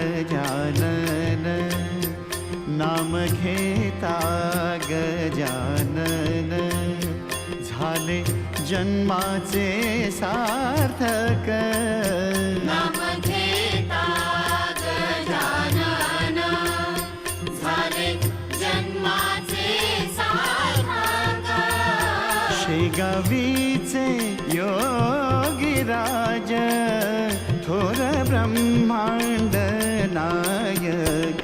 गजानन नाम घेता गजानन झाले जन्माचे सार्थक नाम घेता गजानन झाले जन्माचे सार्थक शेगावीचे योगीराज थोर ब्रह्मांड नायक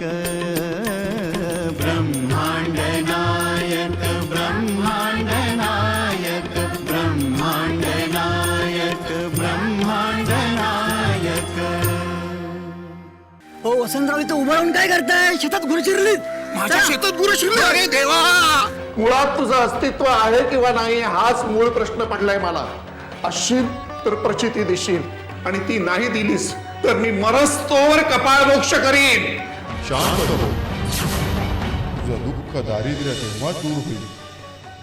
ब्रह्मांड नायक ब्रह्मांड नायक ब्रह्मांड नायक ब्रह्मांड नायक. हो वसंतराव इथं उभं राहून काय करताय? शेतात गुरु शिरलीत. माझ्या शेतात गुरु शिरले. अरे देवा, मुळात तुझं अस्तित्व आहे किंवा नाही हाच मूळ प्रश्न पडलाय मला. असशील तर प्रचिती देशील आणि ती नाही दिलीस तर मी मरस्तोवर कपाळ मोक्ष करीन. शांत हो. तुझं दुःख दारिद्र्य तेव्हा दूर होईल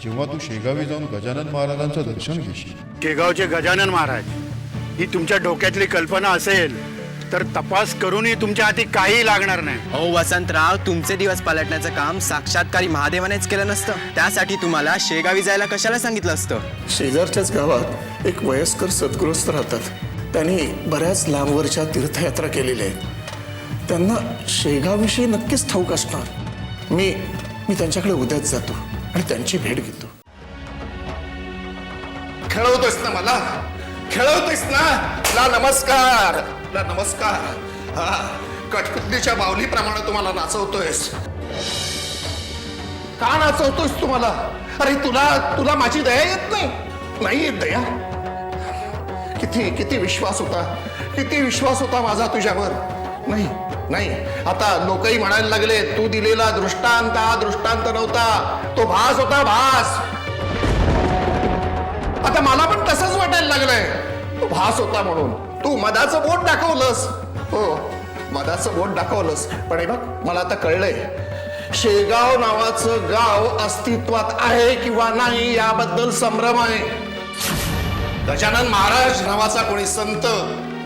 जेव्हा तू शेगावी जाऊन गजानन महाराजांचं दर्शन घेशील. शेगावचे गजानन महाराज ही तुमच्या डोक्यातली कल्पना असेल तर तपास करूनही तुमच्या हाती काही लागणार नाही. अहो वसंतराव, तुमचे दिवस पलटण्याचं काम साक्षात्कारी महादेवानेच केलं नसतं. त्यासाठी तुम्हाला शेगावी जायला कशाला सांगितलं असतं? शेजारच्याच गावात एक वयस्कर सद्गृहस्थ राहतात. त्यांनी बऱ्याच लांबवरच्या तीर्थयात्रा केलेल्या आहेत. त्यांना शेगाविषयी नक्कीच ठाऊक असणार. मी त्यांच्याकडे उद्याच जातो आणि त्यांची भेट घेतो. खेळवतोयस ना मला? खेळवतोयस ना? ला नमस्कार, ला नमस्कार. हा, कठपुतलीच्या बावलीप्रमाणे तुम्हाला नाचवतोयस. का नाचवतोयस तुम्हाला? अरे तुला माझी दया येत नाही? नाही येत दया? किती विश्वास होता, किती विश्वास होता माझा तुझ्यावर. नाही, आता लोकही म्हणायला लागले तू दिलेला दृष्टांत हा दृष्टांत नव्हता, तो भास होता, भास. आता मला पण तसंच वाटायला लागलंय तो भास होता म्हणून. तू मधाचं बोट दाखवलंस. हो, मधाचं बोट दाखवलंस. पण हे बघ, मला आता कळलंय शेगाव नावाचं गाव अस्तित्वात आहे किंवा नाही याबद्दल संभ्रम आहे. गजानन महाराज नावाचा कोणी संत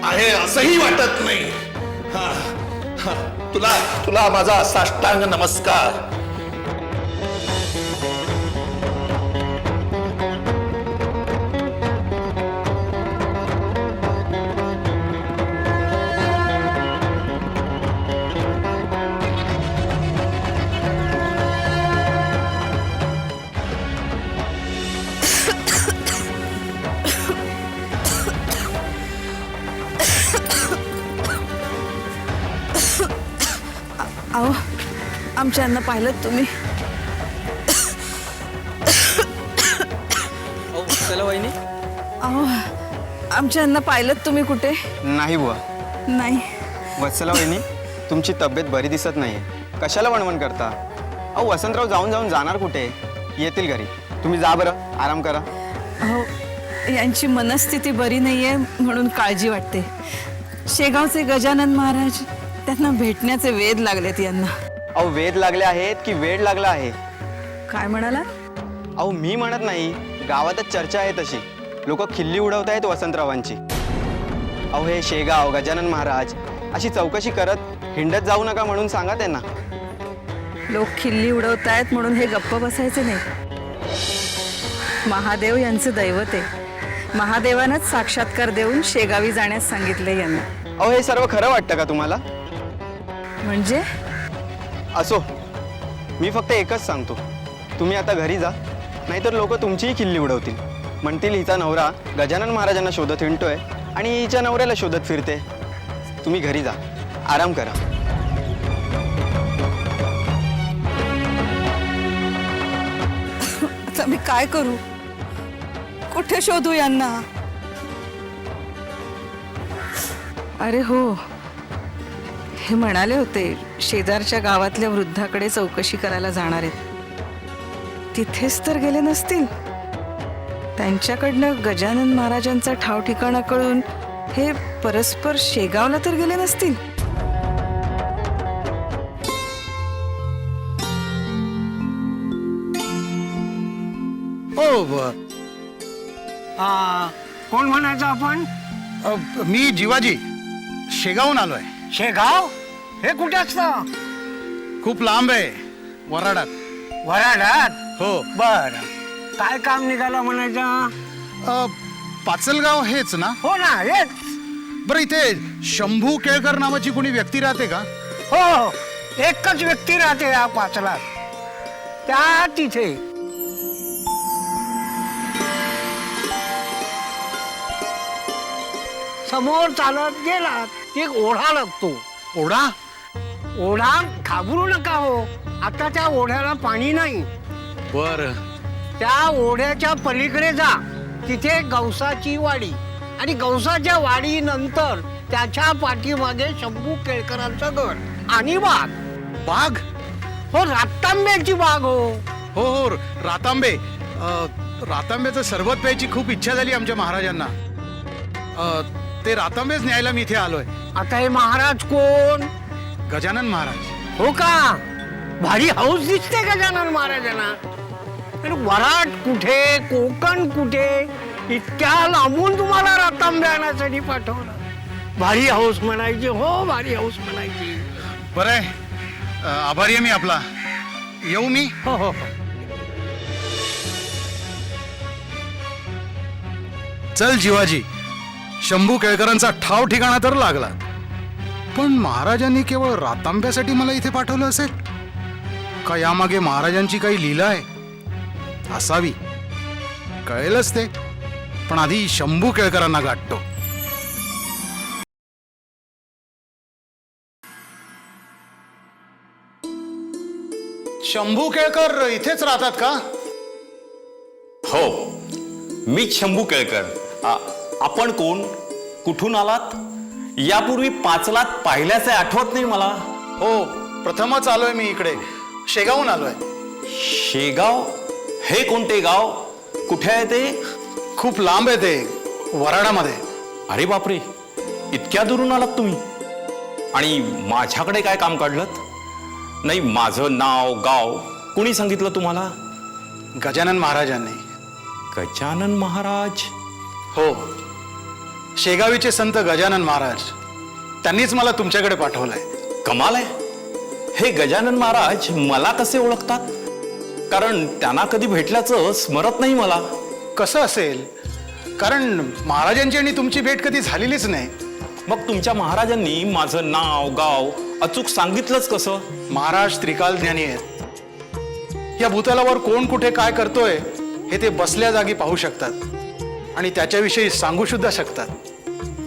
आहे असंही वाटत नाही. तुला माझा साष्टांग नमस्कार. अहो, आमच्यांना पाहिलं तुम्ही? चला वहिनी. अहो, आमच्यांना पाहिलं तुम्ही कुठे? नाही बुवा. नाही. वत्सला वहिनी, तुमची तब्येत बरी दिसत नाहीये. कशाला वणवण करता? अहो वसंतराव जाऊन जाणार कुठे? येतील घरी. तुम्ही जा बरं, आराम करा. अहो, यांची मनस्थिती बरी नाहीये म्हणून काळजी वाटते. शेगावचे गजानन महाराज, त्यांना भेटण्याचे वेध लागलेत यांना. अहो वेध लागले आहेत की वेळ लागला आहे? काय म्हणाला? अहो मी म्हणत नाही, गावातच चर्चा आहे तशी. लोक खिल्ली उडवत आहेत वसंतरावांची. अहो हे शेगाव गजानन महाराज अशी चौकशी करत हिंडत जाऊ नका म्हणून सांगा त्यांना. लोक खिल्ली उडवतायत म्हणून हे गप्प बसायचे नाही. महादेव यांचं दैवत आहे. महादेवानंच साक्षात्कार देऊन शेगावी जाण्यास सांगितले यांना. अहो हे सर्व खरं वाटतं का तुम्हाला? म्हणजे? असो, मी फक्त एकच सांगतो, तुम्ही आता घरी जा, नाहीतर लोक तुमचीही खिल्ली उडवतील. म्हणतील हिचा नवरा गजानन महाराजांना शोधत हिंडतोय आणि हिच्या नवऱ्याला शोधत फिरते. तुम्ही घरी जा, आराम करा. आता मी काय करू? कुठे शोधू यांना? अरे हो, हे म्हणाले होते शेजारच्या गावातल्या वृद्धाकडे चौकशी करायला जाणार आहेत. तिथेच तर गेले नसतील. त्यांच्याकडनं गजानन महाराजांचा ठाव ठिकाणा कळून हे परस्पर शेगावला तर गेले नसतील. कोण म्हणायचं आपण? मी जीवाजी शेगावून आलोय. शेगाव? हे कुठे असतं? खूप लांब आहे, वराडात. वराडात? हो. बर, काय काम निघालं म्हणायचं? पाचलगाव हेच ना? हो ना, हेच. बरं, इथे शंभू केळकर नावाची कोणी व्यक्ती राहते का? हो, एकच व्यक्ती राहते या पाचलात, त्या तिथे. समोर चालत गेलात एक ओढा लागतो. ओढा? ओढा घाबरू नका हो, आता त्या ओढ्याला पाणी नाही. बर. त्या ओढ्याच्या पलीकडे जा, तिथे गवसाची वाडी, आणि गवसाच्या वाडी नंतर त्याच्या पाठीमागे शंभू केळकरांचं घर आणि बाग. बाग? हो, रातांब्याची बाग. हो हो हो, रातांबे. रातांब्याचं सरबत प्यायची खूप इच्छा झाली आमच्या महाराजांना. ते रातांबेच न्यायला मी इथे आलोय. आता हे महाराज कोण? गजानन महाराज. हो का? भारी हौस दिसते गजानन महाराजांना. आणि वराड कुठे, कोकण कुठे, इतक्या लांबून तुम्हाला रातांबे आणण्यासाठी पाठवलं. भारी हौस म्हणायची. हो, भारी हौस म्हणायची. बरं आहे, आभारी आहे मी आपला. येऊ मी? हो हो. चल जीवाजी, शंभू केळकरांचा ठाव ठिकाणा तर लागला, पण महाराजांनी केवळ रातांब्यासाठी मला इथे पाठवलं असेल का? यामागे महाराजांची काही लीला आहे? असावी, कळेलच ते. पण आधी शंभू केळकरांना गाठतो. शंभू केळकर इथेच राहतात का? हो, मीच शंभू केळकर. आपण कोण, कुठून आलात? यापूर्वी पाचलात पाहिल्याचे आठवत नाही मला. हो, प्रथमच आलोय मी इकडे, शेगावहून आलोय. शेगाव? हे कोणते गाव? कुठे आहे ते? खूप लांब आहे ते, वराडामध्ये. अरे बापरे, इतक्या दुरून आलात तुम्ही? आणि माझ्याकडे काय काम काढलं? नाही, माझं नाव गाव कुणी सांगितलं तुम्हाला? गजानन महाराजांनी. गजानन महाराज? हो, शेगावीचे संत गजानन महाराज, त्यांनीच मला तुमच्याकडे पाठवलंय. कमाल आहे. हे गजानन महाराज मला कसे ओळखतात? कारण त्यांना कधी भेटल्याचं स्मरत नाही मला. कसं असेल? कारण महाराजांची आणि तुमची भेट कधी झालेलीच नाही. मग तुमच्या महाराजांनी माझं नाव गाव अचूक सांगितलंच कसं? महाराज त्रिकाल ज्ञानी आहेत. या भूतलावर कोण कुठे काय करतोय हे ते बसल्या जागी पाहू शकतात आणि त्याच्याविषयी सांगू सुद्धा शकतात.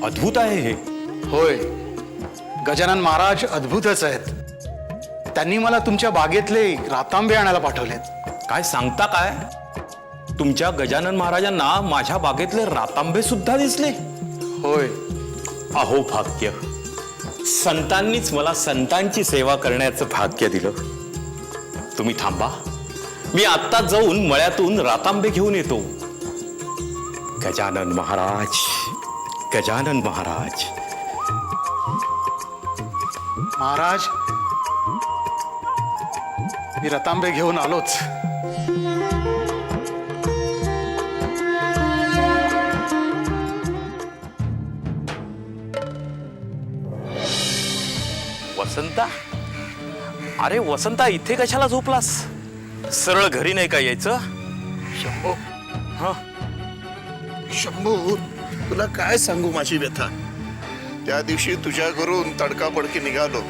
अद्भुत आहे हे. होय, गजानन महाराज अद्भुतच आहेत. त्यांनी मला तुमच्या बागेतले रातांबे आणायला पाठवलेत. काय सांगता काय? तुमच्या गजानन महाराजांना माझ्या बागेतले रातांबे सुद्धा दिसले? होय. अहो भाग्य, संतांनीच मला संतांची सेवा करण्याचं भाग्य दिलं. तुम्ही थांबा, मी आत्ता जाऊन मळ्यातून रातांबे घेऊन येतो. गजानन महाराज, गजानन महाराज. महाराज, मी रतांबे घेऊन आलोच. वसंता? अरे वसंता, इथे कशाला झोपलास? सरळ घरी नाही का यायचं? शंभू, शंभू, तुला काय सांगू माझी व्यथा. त्या दिवशी तुझ्या घरून तडकाफडकी निघालो,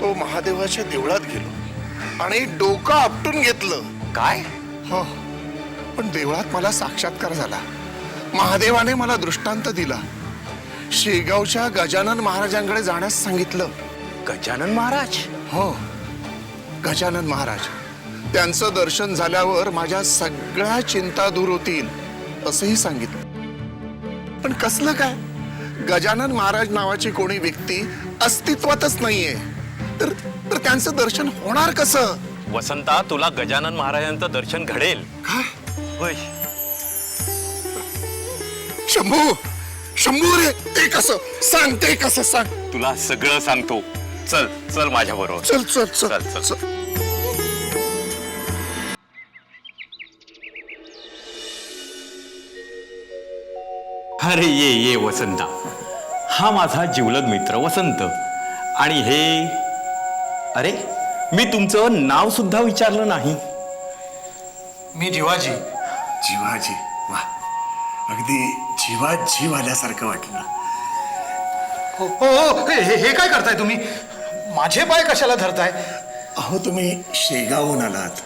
तो महादेवाच्या देवळात गेलो आणि डोकं आपटून घेतलं. काय? हो, पण देवळात मला साक्षात्कार झाला. महादेवाने मला दृष्टांत दिला. शेगावच्या गजानन महाराजांकडे जाण्यास सांगितलं. गजानन महाराज? हो, गजानन महाराज. त्यांचं दर्शन झाल्यावर माझ्या सगळ्या चिंता दूर होतील असंही सांगितलं. पण कसलं काय? गजानन महाराज नावाची कोणी व्यक्ती अस्तित्वातच नाहीये, तर त्यांचं दर्शन होणार कसं? वसंता, तुला गजानन महाराजांचं दर्शन घडेल. काय? होय. शंभू, शंभू रे, ते कसं सांग, ते कसं सांग. तुला सगळं सांगतो. चल चल माझ्या बरोबर. चल चल चल चल, चल. चल. अरे ये ये वसंता, हा माझा जिवलग मित्र वसंत. आणि हे अरे मी तुमचं नाव सुद्धा विचारलं नाही. मी जिवाजी. जीवाजी, वा, अगदी जीवात जीव आल्यासारखं वाटलं. हो हो हो, हे काय करताय तुम्ही? माझे पाय कशाला धरताय? अहो, तुम्ही शेगावहून आलात.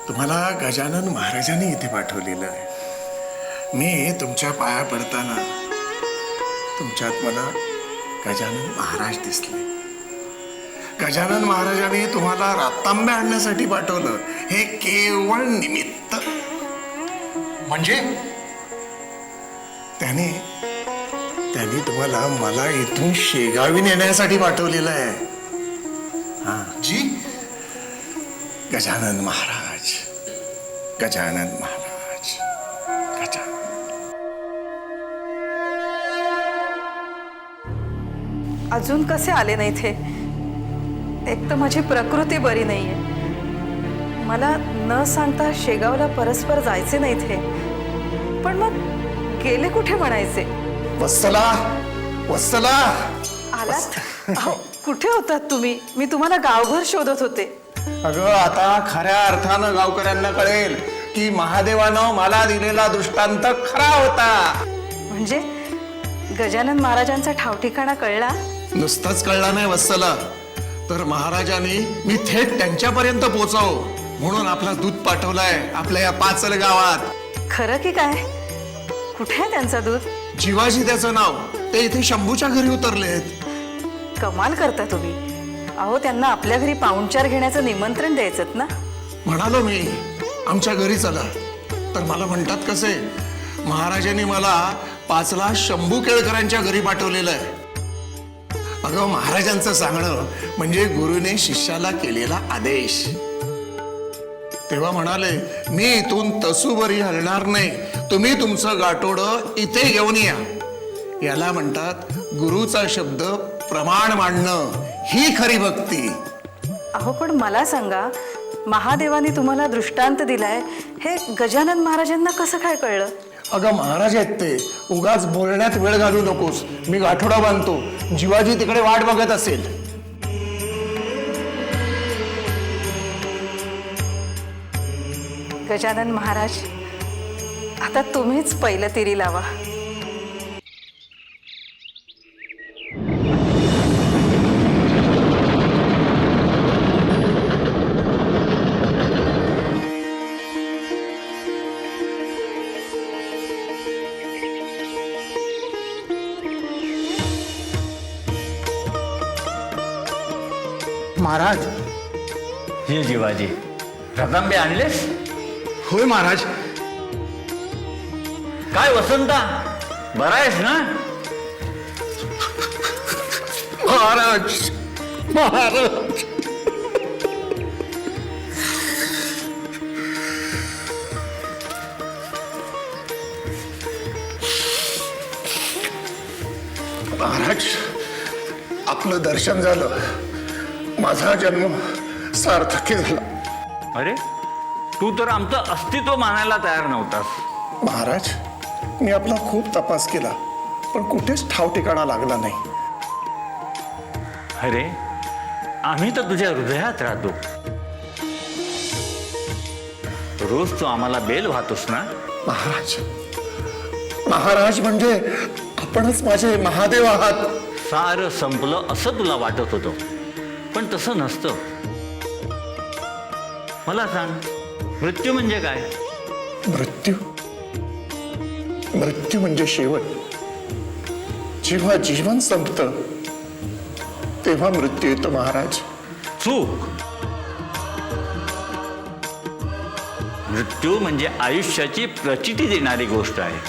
तुम्हाला गजानन महाराजांनी इथे पाठवलेलं आहे. मी तुमच्या पाया पडताना तुमच्यात मला गजानन महाराज दिसले. गजानन महाराजांनी तुम्हाला रातांब्या आणण्यासाठी पाठवलं. हे केवळ निमित्त. म्हणजे त्याने तुम्हाला मला इथून शेगावी नेण्यासाठी पाठवलेलं आहे. जी गजानन महाराज, गजानन महाराज, गजानन. अजून कसे आले नाही ते? एक तर माझी प्रकृती बरी नाहीये. मला न सांगता शेगावला परस्पर जायचे नाही ते. पण मग गेले कुठे म्हणायचे? वत्सला, वत्सला, आलात? अहो, कुठे होतात तुम्ही? मी तुम्हाला गावभर शोधत होते. अगं, आता खऱ्या अर्थानं गावकऱ्यांना कळेल की महादेवानं मला दिलेला दृष्टांत खरा होता. म्हणजे गजानन महाराजांचा ठावठिकाणा कळला? नुसताच कळला नाही वत्सला, तर महाराजांनी मी थेट त्यांच्यापर्यंत पोहोचाव म्हणून आपला दूत पाठवलाय आपल्या या पाचल गावात. खरं की काय? कुठे आहे त्यांचा दूत? जीवाजी त्याचं नाव. ते इथे शंभूच्या घरी उतरलेत. कमाल करता तुम्ही. अहो, त्यांना आपल्या घरी पाहुणचार घेण्याचं निमंत्रण द्यायचं ना. म्हणालो मी आमच्या घरी चला, तर मला म्हणतात कसे, महाराजांनी मला पाचला शंभू केळकरांच्या घरी पाठवलेलं आहे. अगं, महाराजांचं सांगणं म्हणजे गुरुने शिष्याला केलेला आदेश. तेव्हा म्हणाले, मी इथून तसूबरी हलणार नाही, तुम्ही तुमचं गाठोडं इथे घेऊन या. याला म्हणतात गुरुचा शब्द प्रमाण मांडणं. ही खरी भक्ती. अहो, पण मला सांगा, महादेवाने तुम्हाला दृष्टांत दिलाय हे गजानन महाराजांना कसं काय कळलं? अगं, महाराज आहेत ते. उगाच बोलण्यात वेळ घालू नकोस. मी गाठोडा बांधतो. जीवाजी तिकडे वाट बघत असेल. गजानन महाराज, आता तुम्हीच पहिलं तिरी लावा. महाराज. हे जीवाजी, रतांबे आणलेस? होय महाराज. काय वसंता, बरा आहेस ना? महाराज, महाराज, महाराज, आपलं दर्शन झालं. माझा जन्म सार्थकी झाला. अरे, तू तर आमचं अस्तित्व मानायला तयार नव्हतास. महाराज, मी आपला खूप तपास केला, पण कुठेच ठाव ठिकाणा लागला नाही. अरे, आम्ही तर तुझ्या हृदयात राहतो. रोज तू आम्हाला बेल वाहतोस ना? महाराज, महाराज म्हणजे आपणच माझे महादेव आहात. सारं संपलं असं तुला वाटत होतं, पण तसं नसतं. मला सांग, मृत्यू म्हणजे काय? मृत्यू, मृत्यू म्हणजे शेवट. जेव्हा जीवन संपतं तेव्हा मृत्यू येतो महाराज. चूक. मृत्यू म्हणजे आयुष्याची प्रचिती देणारी गोष्ट आहे.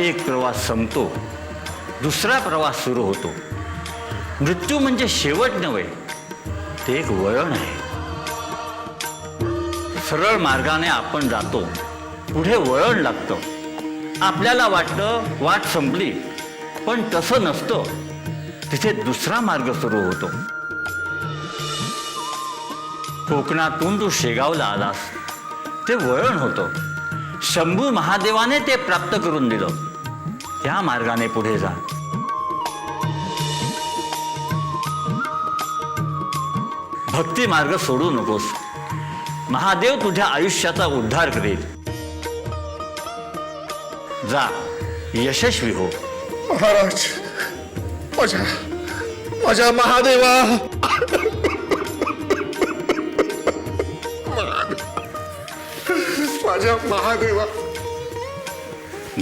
एक प्रवास संपतो, दुसरा प्रवास सुरू होतो. मृत्यू म्हणजे शेवट नव्हे, ते एक वळण आहे. सरळ मार्गाने आपण जातो, पुढे वळण लागतं. आपल्याला वाटतं वाट संपली, पण तसं नसतं. तिथे दुसरा मार्ग सुरू होतो. कोकणातून तू शेगावला आलास, ते वळण होतं. शंभू महादेवाने ते प्राप्त करून दिलं. त्या मार्गाने पुढे जा. भक्ती मार्ग सोडू नकोस. महादेव तुझ्या आयुष्याचा उद्धार करेल. जा, यशस्वी हो. महाराज, माझ्या महादेवा, माझ्या महादेवा.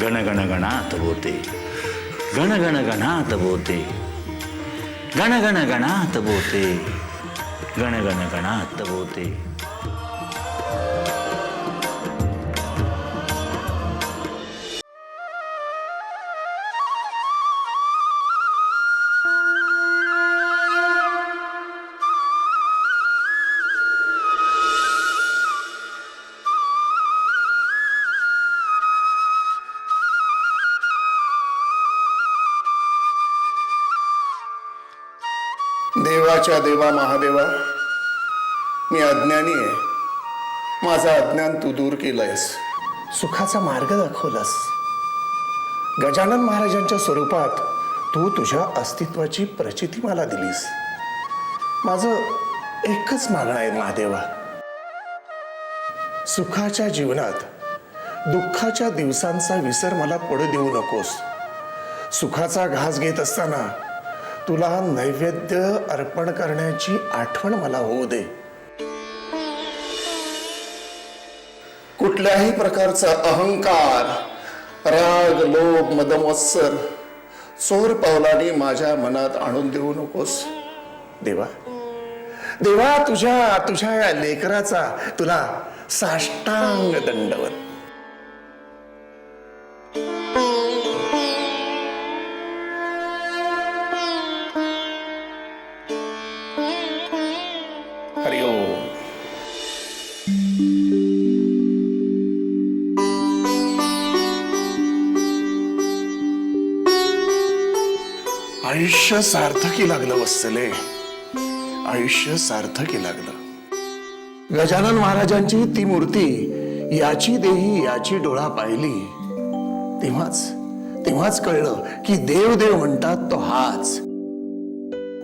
गण गण गणात बोते, गण गण गणात बोते, गण गण गणात बोते, गण गण गणात बोते. देवाच्या देवा महादेवा, मी अज्ञानी आहे. माझं अज्ञान तू दूर केलंयस, सुखाचा मार्ग दाखवलास. गजानन महाराजांच्या स्वरूपात तू तुझ्या अस्तित्वाची प्रचिती मला दिलीस. माझं एकच मागणं आहे महादेवा, सुखाच्या जीवनात दुःखाच्या दिवसांचा विसर मला पडू देऊ नकोस. सुखाचा घास घेत असताना तुला नैवेद्य अर्पण करण्याची आठवण मला होऊ दे. कुठल्याही प्रकारचा अहंकार, राग, लोभ, मदमत्सर चोर पावलाने माझ्या मनात आणून देऊ नकोस. देवा, देवा, तुझ्या या लेकराचा तुला साष्टांग दंडवत. हरि ओम. आयुष्य सार्थकी लागलं वत्सले, आयुष्य सार्थकी लागलं. गजानन महाराजांची ती मूर्ती याची देही याची डोळा पाहिली तेव्हाच कळलं की देव देव म्हणतात तो हाच.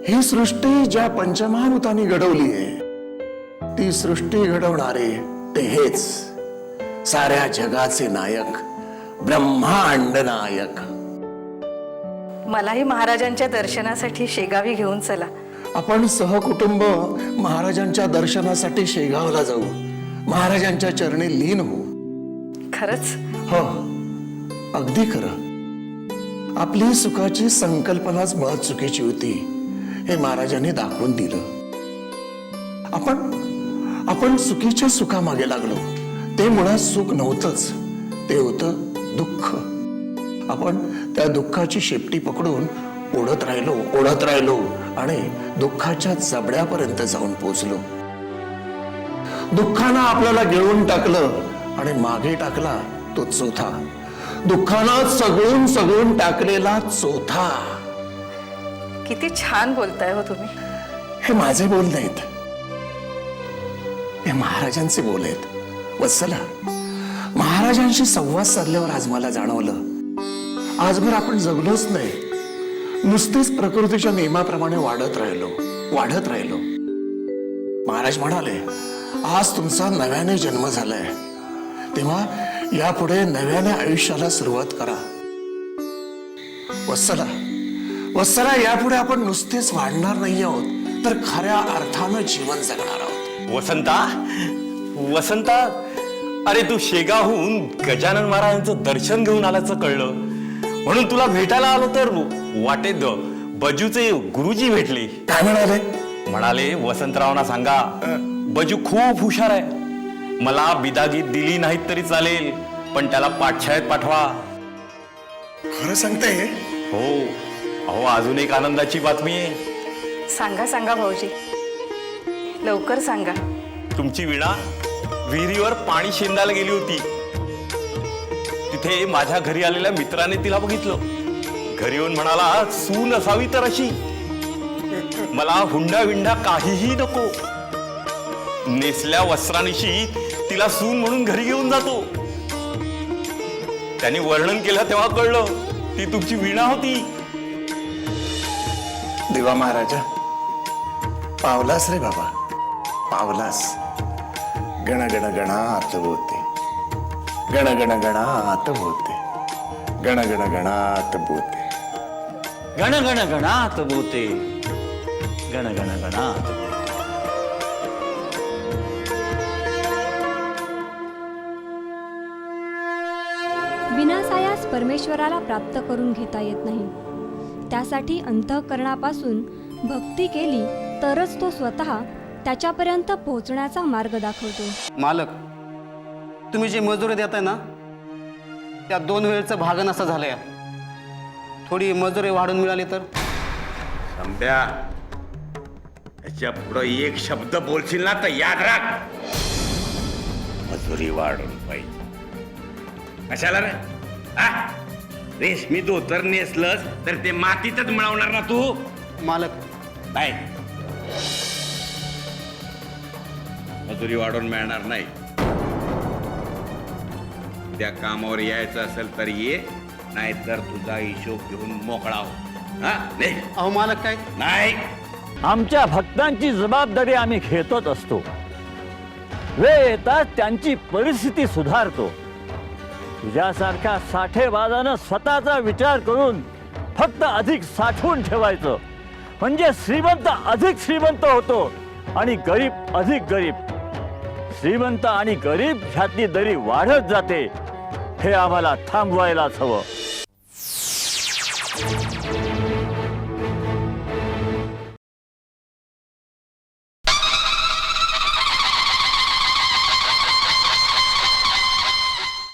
ही सृष्टी ज्या पंचमहाभूतांनी घडवली आहे ती सृष्टी घडवणारे ते हेच साऱ्या जगाचे नायक, ब्रह्मांड नायक. मलाही महाराजांच्या दर्शनासाठी शेगावी घेऊन चला. आपण सहकुटुंब महाराजांच्या दर्शनासाठी शेगावला जाऊ, महाराजांच्या चरणी लीन होऊ. खरंच? हो, अगदी खरं. आपली सुखाची संकल्पनाच मुळात चुकीची होती हे महाराजांनी दाखवून दिलं. आपण सुखीच्या सुखामागे लागलो. ते मुळात सुख नव्हतंच, ते होतं दुःख. आपण त्या दुःखाची शेपटी पकडून ओढत राहिलो आणि दुःखाच्या जबड्यापर्यंत जाऊन पोहोचलो. दुःखानं आपल्याला गिळून टाकलं आणि मागे टाकला तो चोथा. दुःखानं सगळून टाकलेला चोथा. किती छान बोलताय हो तुम्ही. हे माझे बोल नाहीत, हे महाराजांचे बोल आहेत. वत्सला, महाराजांशी संवाद साधल्यावर आज मला जाणवलं, आजभर आपण जगलोच नाही, नुसतेच प्रकृतीच्या नियमाप्रमाणे वाढत राहिलो. महाराज म्हणाले, आज तुमचा नव्याने जन्म झालाय, तेव्हा यापुढे नव्याने आयुष्याला सुरुवात करा. वत्सला, यापुढे आपण नुसतेच वाढणार नाही आहोत, तर खऱ्या अर्थानं जीवन जगणार आहोत. वसंता, अरे तू शेगावहून गजानन महाराजांचं दर्शन घेऊन आल्याचं कळलं, म्हणून तुला भेटायला आलो. तर वाटेत बजूचे गुरुजी भेटले. काय म्हणाले? म्हणाले, वसंतरावांना सांगा बजू खूप हुशार आहे, मला बिदागीत दिली नाहीत तरी चालेल, पण त्याला पाठशाळेत पाठवा. खरं सांगते? हो. अहो, अजून एक आनंदाची बातमी आहे. सांगा भाऊजी, लवकर सांगा. तुमची वीणा विहिरीवर पाणी शेंदायला गेली होती. तिथे माझ्या घरी आलेल्या मित्राने तिला बघितलं. घरी येऊन म्हणाला, सून असावी तर अशी, मला हुंडा विंडा काहीही नको, नेसल्या वस्त्रानिशी तिला सून म्हणून घरी घेऊन जातो. त्यांनी वर्णन केलं तेव्हा कळलं ती तुमची वीणा होती. देवा महाराजा, पावलास रे बाबा. पावलास गण गण गणात बोते गण गण गणात बोते गण गण गणात बोते गण गण गणात बोते गण गण गणात बोते. विनासायास परमेश्वराला प्राप्त करून घेता येत नाही. त्यासाठी अंतःकरणापासून भक्ती केली तरच तो स्वतः त्याच्यापर्यंत पोहोचण्याचा मार्ग दाखवतो. मालक, तुम्ही जे मजुरी देताय ना त्या 2 वेळचं भागन असं झालंय. थोडी मजुरी वाढून मिळाली तर. संध्या त्याच्या पुढं एक शब्द बोलशील ना तर याद राख, मजुरी वाढून पाहिजे. कशाला रे? रेशमी धोतर नेसलंस तर ते मातीतच मिळवणार ना तू. मालक, नाही, मजुरी वाढून मिळणार नाही. उद्या कामावर यायचं असेल तर ये, नाहीतर तुझा हिशोब घेऊन मोकळा हो. नाही. अहो मालक, काय नाही. आमच्या भक्तांची जबाबदारी आम्ही घेतच असतो. वेळ येताच त्यांची परिस्थिती सुधारतो. तुझ्यासारख्या साठेबाजानं स्वतःचा विचार करून फक्त अधिक साठवून ठेवायचं, म्हणजे श्रीमंत अधिक श्रीमंत होतो आणि गरीब अधिक गरीब. श्रीमंत आणि गरीब ह्यातली दरी वाढत जाते. हे आम्हाला थांबवायलाच हवं.